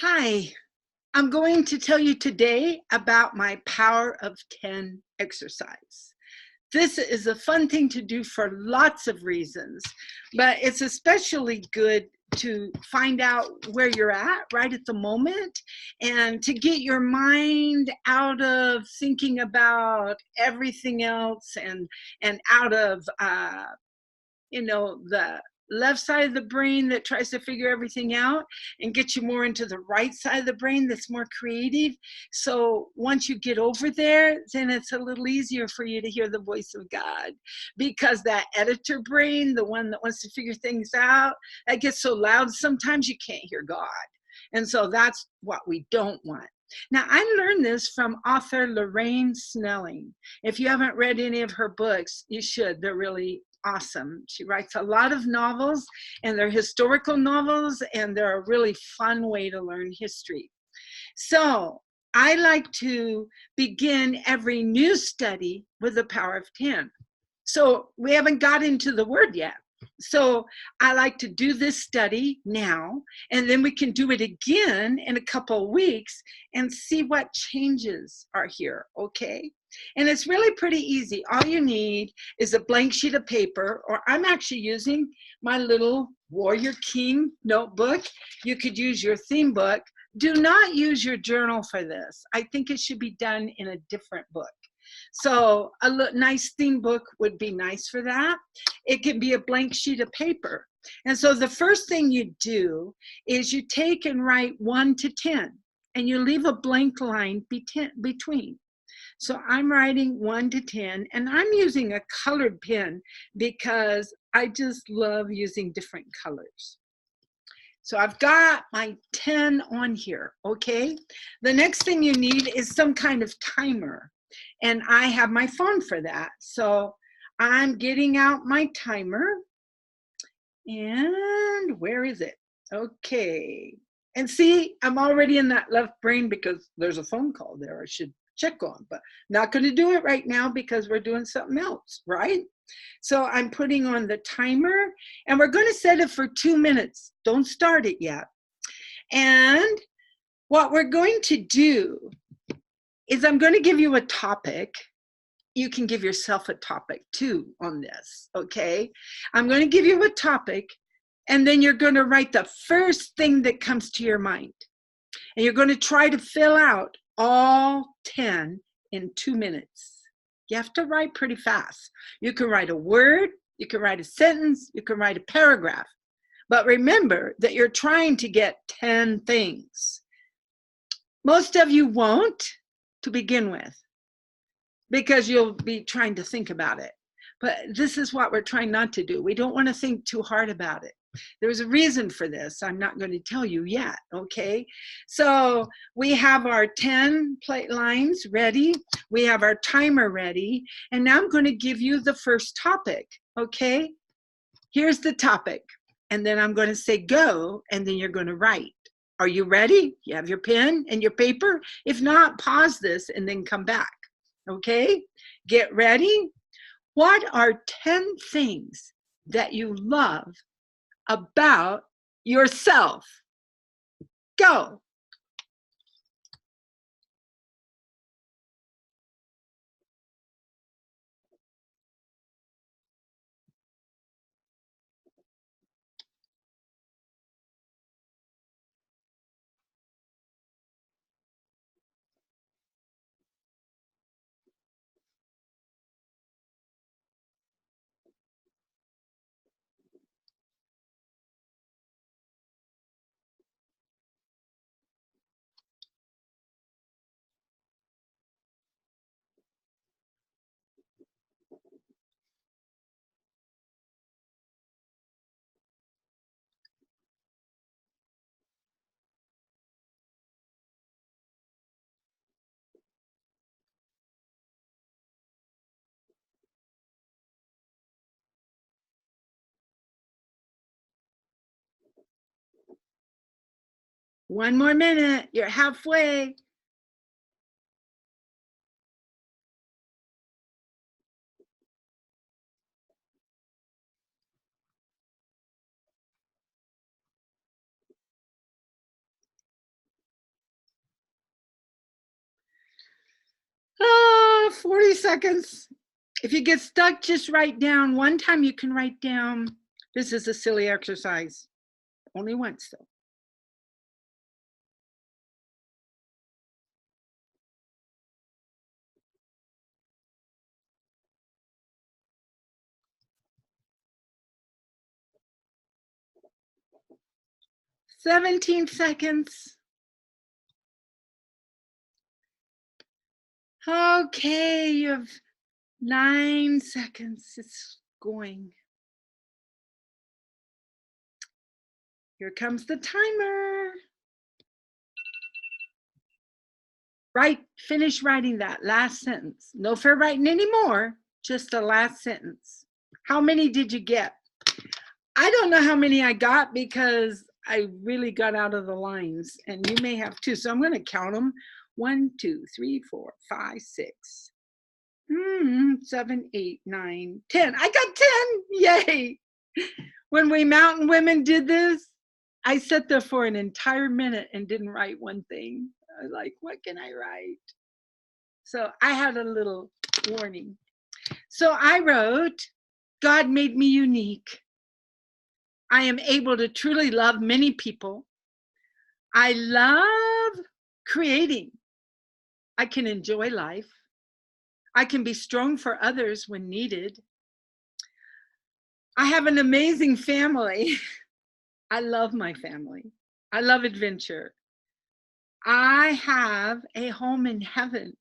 Hi, I'm going to tell you today about my Power of 10 exercise. This is a fun thing to do for lots of reasons, but it's especially good to find out where you're at right at the moment and to get your mind out of thinking about everything else and out of the left side of the brain that tries to figure everything out and get you more into the right side of the brain that's more creative. So once you get over there, then it's a little easier for you to hear the voice of God, because that editor brain, the one that wants to figure things out, that gets so loud sometimes you can't hear God. And so that's what we don't want. Now, I learned this from author Lauraine Snelling. If you haven't read any of her books, you should. They're really awesome. She writes a lot of novels, and they're historical novels, and they're a really fun way to learn history. So I like to begin every new study with the power of 10. So we haven't got into the word yet. So I like to do this study now, and then we can do it again in a couple of weeks and see what changes are here, okay? And it's really pretty easy. All you need is a blank sheet of paper, or I'm actually using my little Warrior King notebook. You could use your theme book. Do not use your journal for this. I think it should be done in a different book. So a nice theme book would be nice for that. It can be a blank sheet of paper. And so the first thing you do is you take and write 1 to 10, and you leave a blank line between. So I'm writing 1 to 10, and I'm using a colored pen because I just love using different colors. So I've got my 10 on here, okay? The next thing you need is some kind of timer. And I have my phone for that. So I'm getting out my timer. And where is it? Okay. And see, I'm already in that left brain because there's a phone call there I should check on, but not going to do it right now because we're doing something else, right? So I'm putting on the timer, and we're going to set it for 2 minutes. Don't start it yet. And what we're going to do is I'm going to give you a topic. You can give yourself a topic too on this, okay? I'm going to give you a topic, and then you're going to write the first thing that comes to your mind. And you're going to try to fill out all 10 in 2 minutes. You have to write pretty fast. You can write a word, you can write a sentence, you can write a paragraph. But remember that you're trying to get 10 things. Most of you won't to begin with, because you'll be trying to think about it. But this is what we're trying not to do. We don't want to think too hard about it. There's a reason for this. I'm not going to tell you yet, okay? So we have our 10 plate lines ready. We have our timer ready. And now I'm going to give you the first topic, okay? Here's the topic. And then I'm going to say go, and then you're going to write. Are you ready? You have your pen and your paper? If not, pause this and then come back. Okay, get ready. What are 10 things that you love about yourself? Go. One more minute. You're halfway. 40 seconds. If you get stuck, just write down. One time you can write down, this is a silly exercise. Only once though. "17 seconds. Okay, you have 9 seconds. It's going. Here comes the timer. Finish writing that last sentence. No fair writing anymore, just the last sentence. How many did you get? I don't know how many I got because I really got out of the lines, and you may have too. So I'm going to count them. 1, 2, 3, 4, 5, 6, 7, 8, 9, 10. I got 10. Yay. When we mountain women did this, I sat there for an entire minute and didn't write one thing. I was like, what can I write? So I had a little warning. So I wrote, God made me unique. I am able to truly love many people. I love creating. I can enjoy life. I can be strong for others when needed. I have an amazing family. I love my family. I love adventure. I have a home in heaven,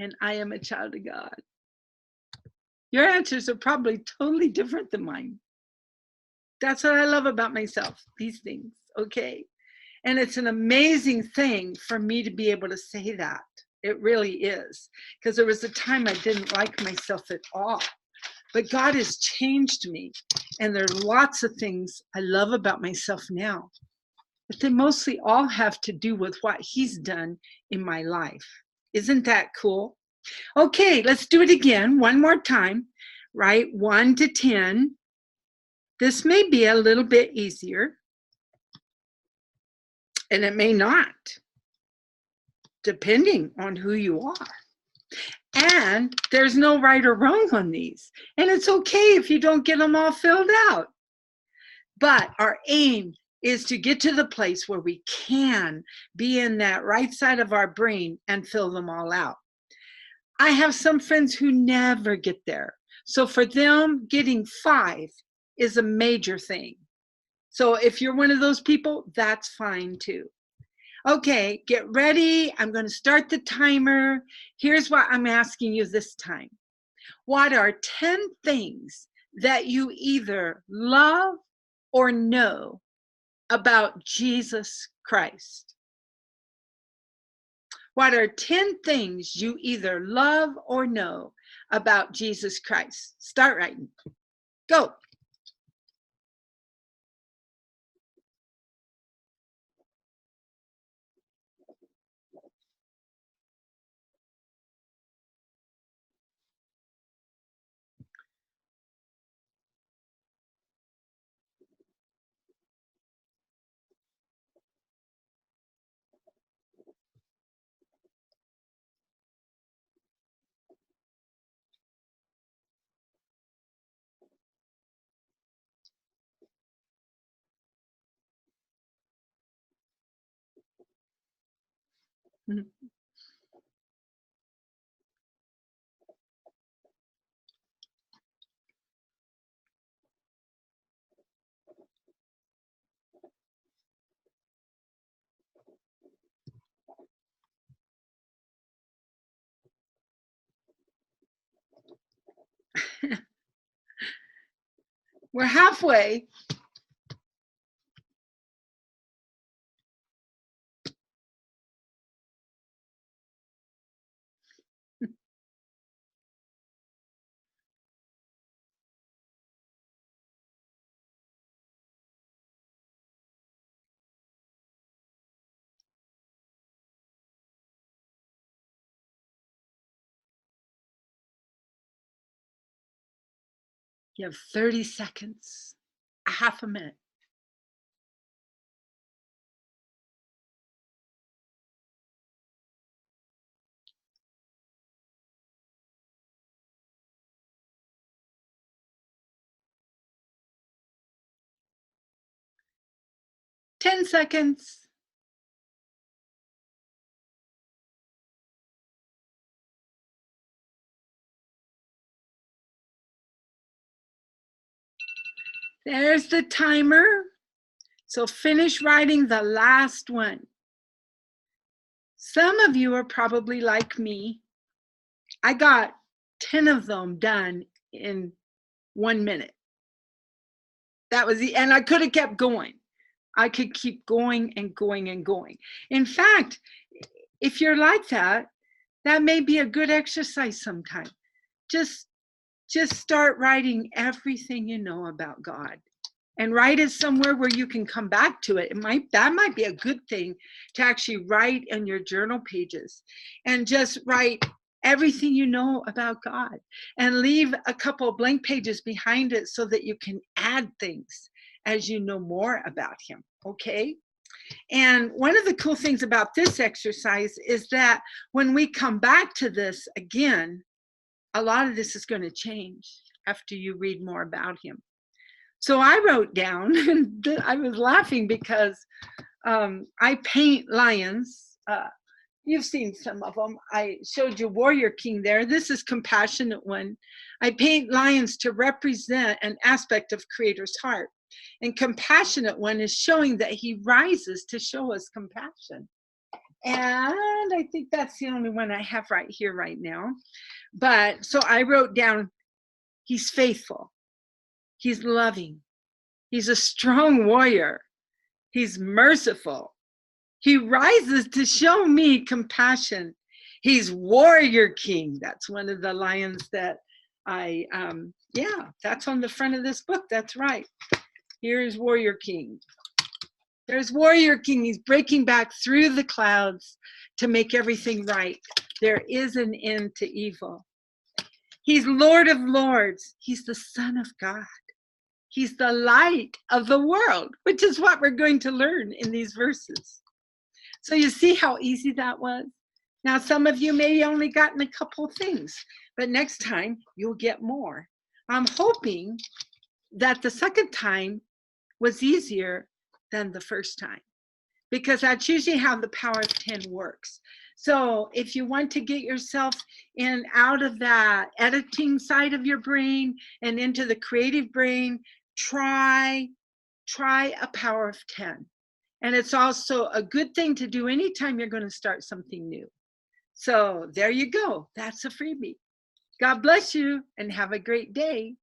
and I am a child of God. Your answers are probably totally different than mine. That's what I love about myself, these things, okay? And it's an amazing thing for me to be able to say that. It really is. Because there was a time I didn't like myself at all. But God has changed me. And there are lots of things I love about myself now. But they mostly all have to do with what He's done in my life. Isn't that cool? Okay, let's do it again. One more time. Write 1 to 10. This may be a little bit easier, and it may not, depending on who you are. And there's no right or wrong on these. And it's okay if you don't get them all filled out. But our aim is to get to the place where we can be in that right side of our brain and fill them all out. I have some friends who never get there. So for them, getting 5 is a major thing. So if you're one of those people, that's fine too. Okay, get ready. I'm going to start the timer. Here's what I'm asking you this time. What are 10 things that you either love or know about Jesus Christ? What are 10 things you either love or know about Jesus Christ? Start writing. Go. We're halfway. You have 30 seconds, a half a minute. 10 seconds. There's the timer. So finish writing the last one. Some of you are probably like me. I got 10 of them done in 1 minute. That was and I could have kept going. I could keep going and going and going. In fact, if you're like that, that may be a good exercise sometime. Just start writing everything you know about God and write it somewhere where you can come back to it. That might be a good thing to actually write in your journal pages, and just write everything you know about God and leave a couple blank pages behind it so that you can add things as you know more about him. Okay? And one of the cool things about this exercise is that when we come back to this again, a lot of this is going to change after you read more about him. So I wrote down, and I was laughing because I paint lions. You've seen some of them. I showed you Warrior King there. This is Compassionate One. I paint lions to represent an aspect of Creator's heart. And Compassionate One is showing that he rises to show us compassion. And I think that's the only one I have right here right now. But so I wrote down, he's faithful. He's loving. He's a strong warrior. He's merciful. He rises to show me compassion. He's Warrior King. That's one of the lions that that's on the front of this book. That's right. Here's Warrior King. There's Warrior King. He's breaking back through the clouds to make everything right. There is an end to evil. He's Lord of Lords. He's the Son of God. He's the light of the world, which is what we're going to learn in these verses. So you see how easy that was? Now, some of you may only gotten a couple of things, but next time you'll get more. I'm hoping that the second time was easier than the first time, because that's usually how the power of 10 works. So if you want to get yourself in out of that editing side of your brain and into the creative brain, try a power of 10. And it's also a good thing to do anytime you're going to start something new. So there you go. That's a freebie. God bless you and have a great day.